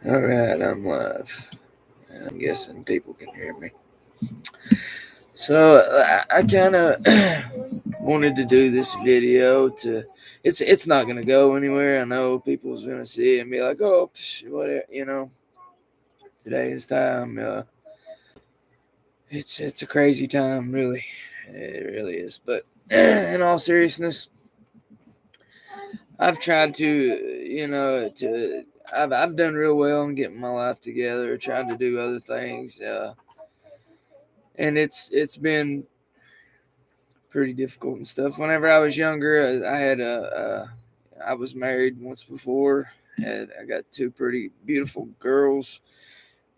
All right, I'm live. And I'm guessing people can hear me. So I kind of wanted to do this video to. It's not gonna go anywhere. I know people's gonna see it and be like, oh, whatever. Today's time. It's a crazy time, really. It really is. But in all seriousness, I've tried to, I've done real well in getting my life together. Tried to do other things. And it's been pretty difficult and stuff. Whenever I was younger, I was married once before. I got two pretty beautiful girls,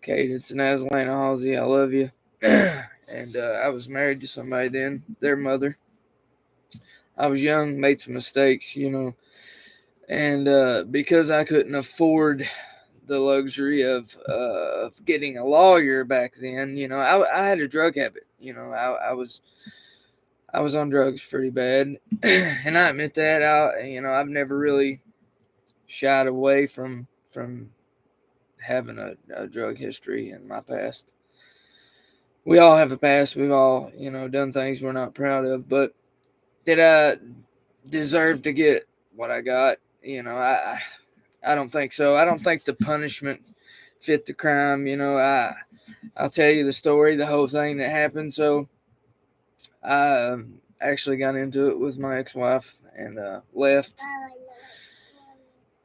Cadence and Azalena Halsey. I love you. And I was married to somebody then, their mother. I was young, made some mistakes, and because I couldn't afford the luxury of getting a lawyer back then, I had a drug habit. I was on drugs pretty bad, and I admit that. I've never really shied away from having a drug history in my past. We all have a past. We've all done things we're not proud of. But did I deserve to get what I got? I don't think so. I don't think the punishment fit the crime. I'll tell you the story, the whole thing that happened. So I actually got into it with my ex-wife and left.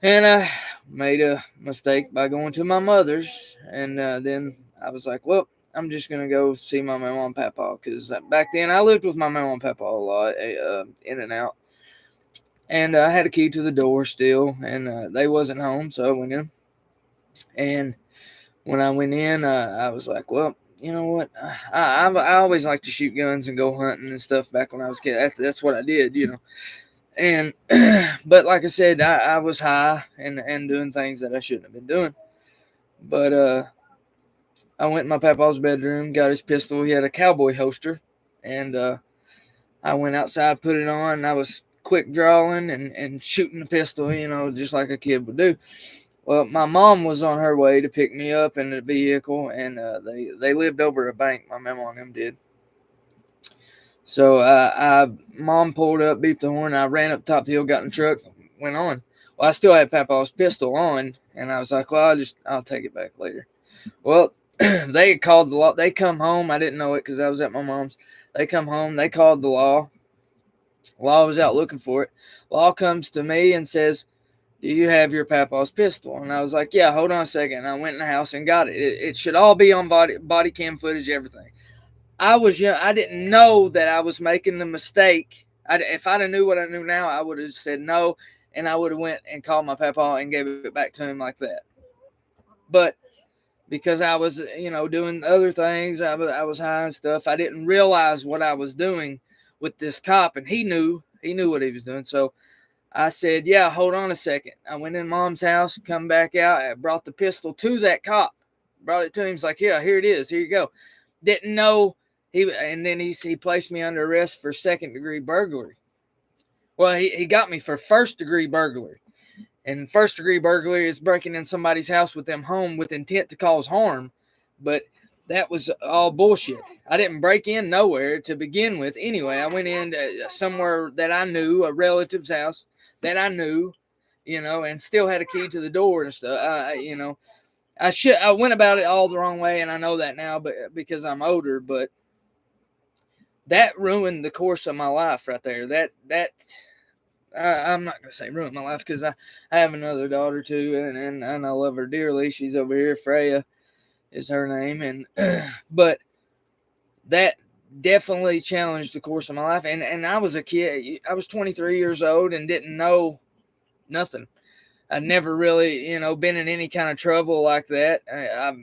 And I made a mistake by going to my mother's. And then I was like, well, I'm just going to go see my mom and papa. Because back then I lived with my mom and papa a lot, in and out. And I had a key to the door still. And they wasn't home. So I went in. And when I went in, I was like, well, you know what? I always liked to shoot guns and go hunting and stuff back when I was a kid. That's what I did. And but like I said, I was high and doing things that I shouldn't have been doing. But I went in my papa's bedroom, got his pistol. He had a cowboy holster, and I went outside, put it on, and I was quick drawing and shooting the pistol, just like a kid would do. Well, my mom was on her way to pick me up in the vehicle, and they lived over a bank. My mama and them did. So mom pulled up, beeped the horn. I ran up top of the hill, got in the truck, went on. Well, I still had Papa's pistol on, and I was like, well, I'll take it back later. Well, they had called the law. They come home. I didn't know it because I was at my mom's. They come home. They called the law. Law was out looking for it. Law comes to me and says, do you have your Papa's pistol? And I was like, yeah, hold on a second. And I went in the house and got it. It should all be on body cam footage, everything. I was young. I didn't know that I was making the mistake. If I'd have knew what I knew now, I would have said no, and I would have went and called my papa and gave it back to him like that. But because I was, doing other things, I was high and stuff. I didn't realize what I was doing with this cop, and he knew what he was doing. So I said, "Yeah, hold on a second." I went in mom's house, come back out, I brought the pistol to that cop, brought it to him. He's like, "Yeah, here it is. Here you go." Didn't know and then he placed me under arrest for second-degree burglary. Well, he got me for first-degree burglary. And first-degree burglary is breaking in somebody's house with them home with intent to cause harm. But that was all bullshit. I didn't break in nowhere to begin with. Anyway, I went in somewhere that I knew, a relative's house that I knew, and still had a key to the door and stuff. I went about it all the wrong way, and I know that now, but because I'm older. But that ruined the course of my life right there. I'm not gonna say ruined my life because I have another daughter too, and I love her dearly. She's over here. Freya is her name, and but that definitely challenged the course of my life. And I was a kid. I was 23 years old and didn't know nothing. I'd never really, been in any kind of trouble like that.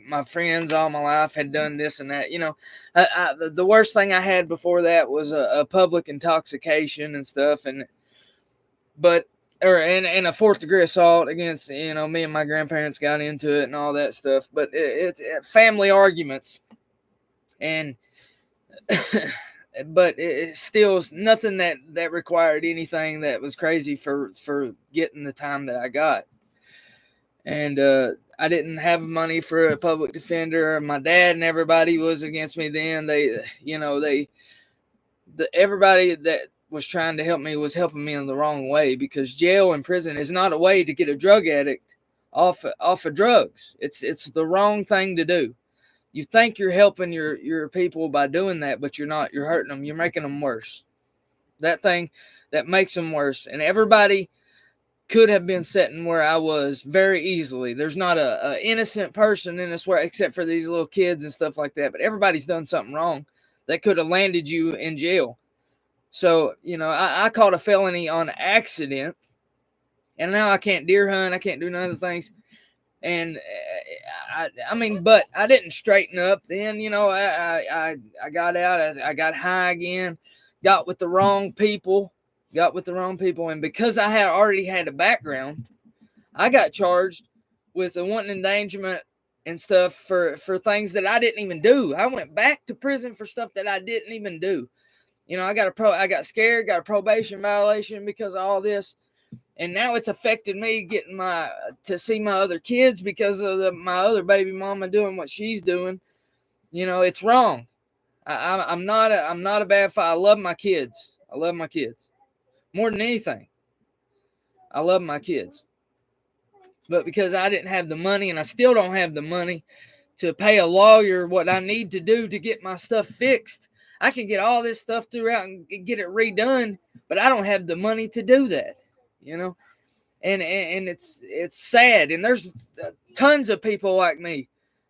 My friends all my life had done this and that. The worst thing I had before that was a public intoxication and stuff, and a fourth degree assault against, me and my grandparents got into it and all that stuff. But it's family arguments, and but it still is nothing that required anything that was crazy for getting the time that I got. And I didn't have money for a public defender. My dad and everybody was against me then. Everybody that was trying to help me was helping me in the wrong way, because jail and prison is not a way to get a drug addict off of drugs. It's the wrong thing to do. You think you're helping your people by doing that, but you're not. You're hurting them. You're making them worse. That makes them worse. And everybody could have been sitting where I was very easily. There's not a innocent person in this world except for these little kids and stuff like that. But everybody's done something wrong that could have landed you in jail. So, I caught a felony on accident, and now I can't deer hunt. I can't do none of the things. And but I didn't straighten up then. I got out. I got high again, got with the wrong people. And because I had already had a background, I got charged with a wanton endangerment and stuff for things that I didn't even do. I went back to prison for stuff that I didn't even do. I got scared, got a probation violation because of all this. And now it's affected me getting to see my other kids because of my other baby mama doing what she's doing. It's wrong. I'm not a bad father. I love my kids. More than anything, I love my kids. But because I didn't have the money, and I still don't have the money to pay a lawyer what I need to do to get my stuff fixed, I can get all this stuff throughout and get it redone, but I don't have the money to do that, And it's sad. And there's tons of people like me,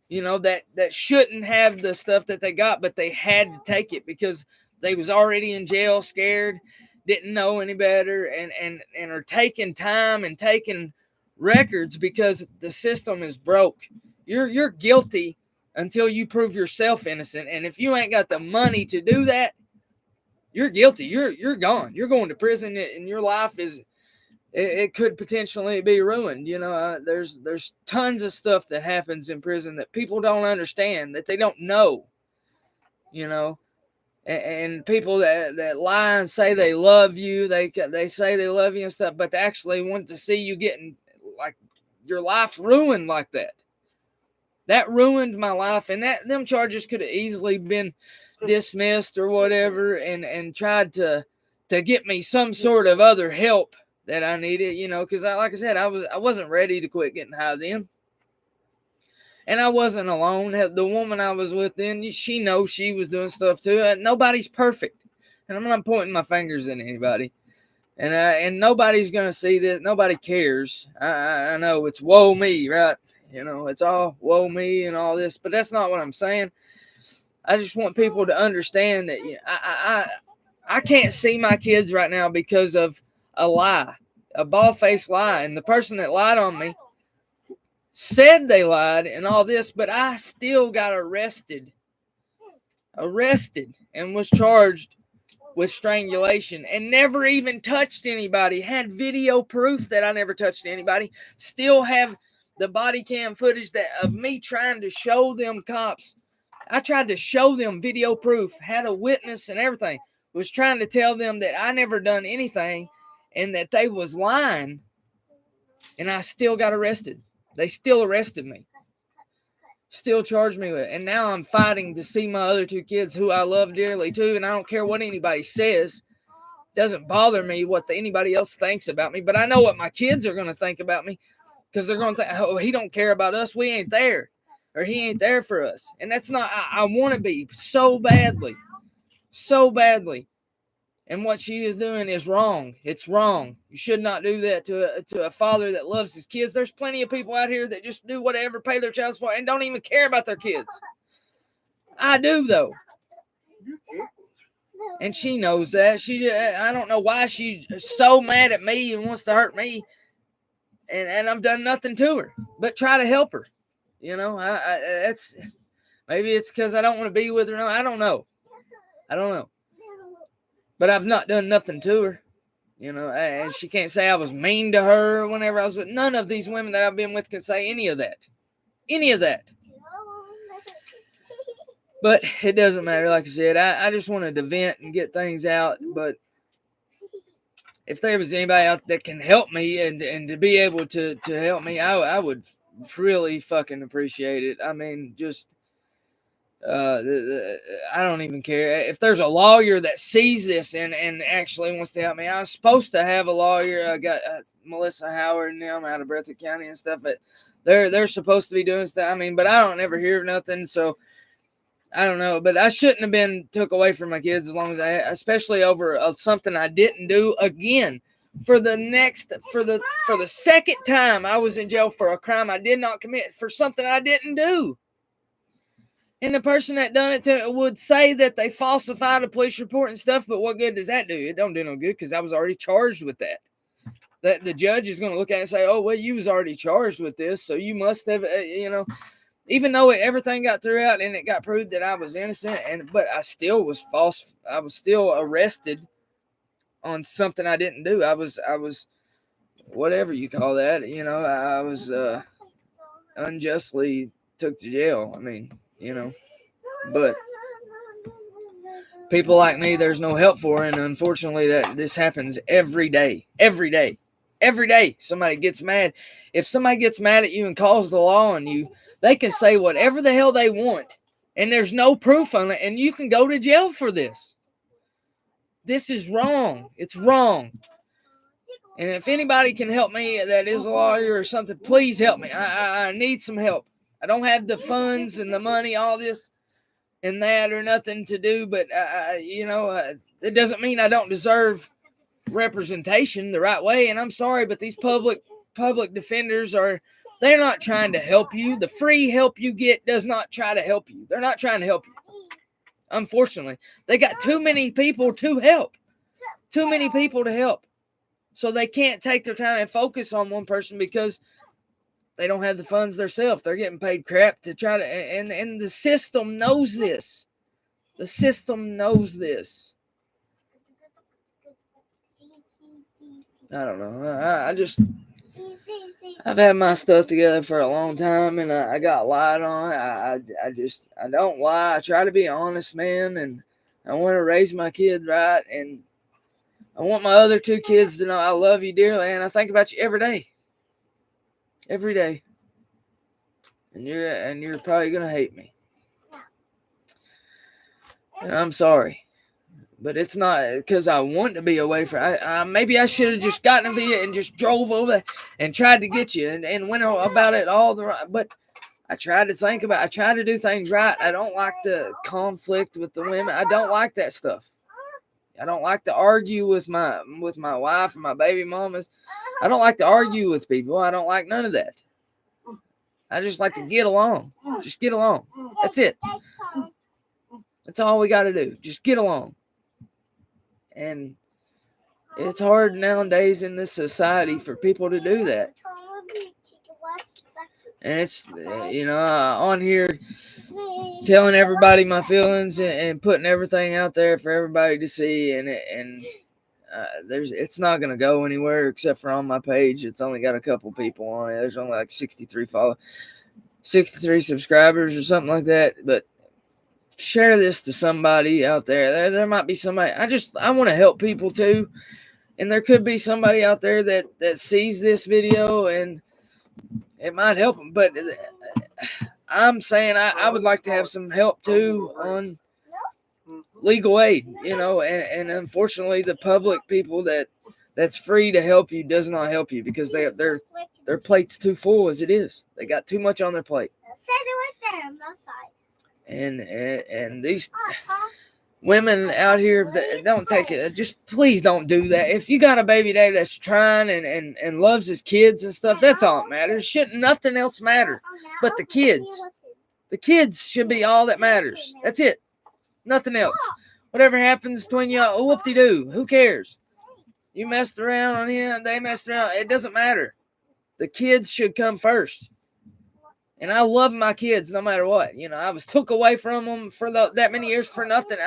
that shouldn't have the stuff that they got, but they had to take it because they was already in jail, scared, didn't know any better, and are taking time and taking records because the system is broke. You're guilty until you prove yourself innocent, and if you ain't got the money to do that, you're guilty. You're gone. You're going to prison, and your life it could potentially be ruined. There's tons of stuff that happens in prison that people don't understand, that they don't know. And people that lie and say they love you, they say they love you and stuff, but they actually want to see you getting like your life ruined like that. That ruined my life, and them charges could have easily been dismissed or whatever, and tried to get me some sort of other help that I needed, because like I said, I wasn't ready to quit getting high then. And I wasn't alone. The woman I was with then, she knows she was doing stuff too. Nobody's perfect. And I'm not pointing my fingers at anybody. And nobody's going to see this. Nobody cares. I know it's woe me, right? It's all woe me and all this. But that's not what I'm saying. I just want people to understand that I can't see my kids right now because of a lie. A bald-faced lie. And the person that lied on me said they lied and all this, but I still got arrested and was charged with strangulation and never even touched anybody. Had video proof that I never touched anybody. Still have the body cam footage of me trying to show them cops. I tried to show them video proof, had a witness and everything. Was trying to tell them that I never done anything and that they was lying, and I still got arrested. They still arrested me. Still charged me with it. And now I'm fighting to see my other two kids who I love dearly too. And I don't care what anybody says. It doesn't bother me what anybody else thinks about me. But I know what my kids are going to think about me. Because they're going to think, oh, he don't care about us. We ain't there. Or he ain't there for us. And that's not, I want to be so badly. So badly. And what she is doing is wrong. It's wrong. You should not do that to a father that loves his kids. There's plenty of people out here that just do whatever, pay their child support, and don't even care about their kids. I do, though. And she knows that. I don't know why she's so mad at me and wants to hurt me. And I've done nothing to her but try to help her. Maybe it's because I don't want to be with her. No, I don't know. But I've not done nothing to her, and she can't say I was mean to her whenever I was with. None of these women that I've been with can say any of that. But it doesn't matter. Like I said, I just wanted to vent and get things out. But if there was anybody out that can help me and to be able to help me, I would really fucking appreciate it. I mean, just I don't even care if there's a lawyer that sees this and actually wants to help me. I was supposed to have a lawyer. I got Melissa Howard and them out of Breathitt County and stuff, but they're supposed to be doing stuff. I mean, but I don't ever hear nothing, so I don't know. But I shouldn't have been took away from my kids as long as especially over something I didn't do again. For the second time, I was in jail for a crime I did not commit for something I didn't do. And the person that done it would say that they falsified a police report and stuff, but what good does that do? It don't do no good because I was already charged with that. That the judge is going to look at it and say, "Oh, well, you was already charged with this, so you must have, even though everything got through out and it got proved that I was innocent, but I still was false. I was still arrested on something I didn't do. I was whatever you call that. I was unjustly took to jail. I mean, but people like me, there's no help for, and unfortunately, that this happens every day. Somebody gets mad. If somebody gets mad at you and calls the law on you, they can say whatever the hell they want, and there's no proof on it, and you can go to jail for this. This is wrong. It's wrong. And if anybody can help me that is a lawyer or something, please help me. I need some help. I don't have the funds and the money, all this and that or nothing to do, but, it doesn't mean I don't deserve representation the right way. And I'm sorry, but these public defenders they're not trying to help you. The free help you get does not try to help you. They're not trying to help you. Unfortunately, they got too many people to help. Too many people to help. So they can't take their time and focus on one person because they don't have the funds themselves. They're getting paid crap to try to, and the system knows this. The system knows this. I don't know. I've had my stuff together for a long time, and I got lied on. I don't lie. I try to be an honest man, and I want to raise my kid right, and I want my other two kids to know I love you dearly, and I think about you every day. Every day. And you're probably gonna hate me. And I'm sorry. But it's not because I want to be away from. Maybe I should have just gotten a Via and just drove over and tried to get you and went about it all the right. But I try to do things right. I don't like the conflict with the women. I don't like that stuff. I don't like to argue with my wife and my baby mamas. I don't like to argue with people. I don't like none of that. I just like to get along. Just get along. That's it. That's all we got to do. Just get along. And it's hard nowadays in this society for people to do that. And it's, on here telling everybody my feelings and putting everything out there for everybody to see. It's not going to go anywhere except for on my page. It's only got a couple people on it. There's only like 63 subscribers or something like that. But share this to somebody out there. There might be somebody. I want to help people too. And there could be somebody out there that sees this video and it might help them. But I'm saying I would like to have some help too on legal aid, and unfortunately the public people that's free to help you does not help you because their plate's too full as it is. They got too much on their plate. And these women out here that don't take it, just please don't do that. If you got a baby daddy that's trying and loves his kids and stuff, that's all that matters. Shouldn't nothing else matter but the kids. The kids should be all that matters. That's it. Nothing else. Whatever happens between y'all, whoop-de-doo. Who cares? You messed around on him, they messed around. It doesn't matter. The kids should come first. And I love my kids no matter what. I was took away from them for that many years for nothing.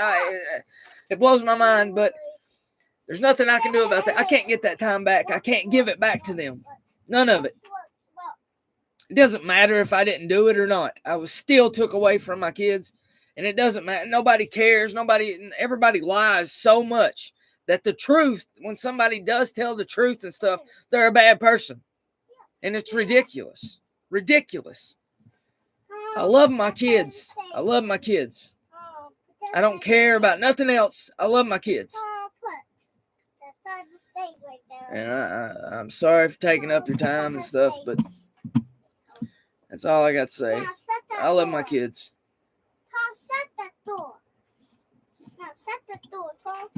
It blows my mind, but there's nothing I can do about that. I can't get that time back. I can't give it back to them. None of it. It doesn't matter if I didn't do it or not. I was still took away from my kids, and it doesn't matter. Nobody cares. Everybody lies so much that the truth, when somebody does tell the truth and stuff, they're a bad person. And it's ridiculous. Ridiculous. I love my kids. I love my kids. I don't care about nothing else. I love my kids. And I'm sorry for taking up your time and stuff, but that's all I got to say. I love my kids. Tom, shut the door. Now shut the door, Tom.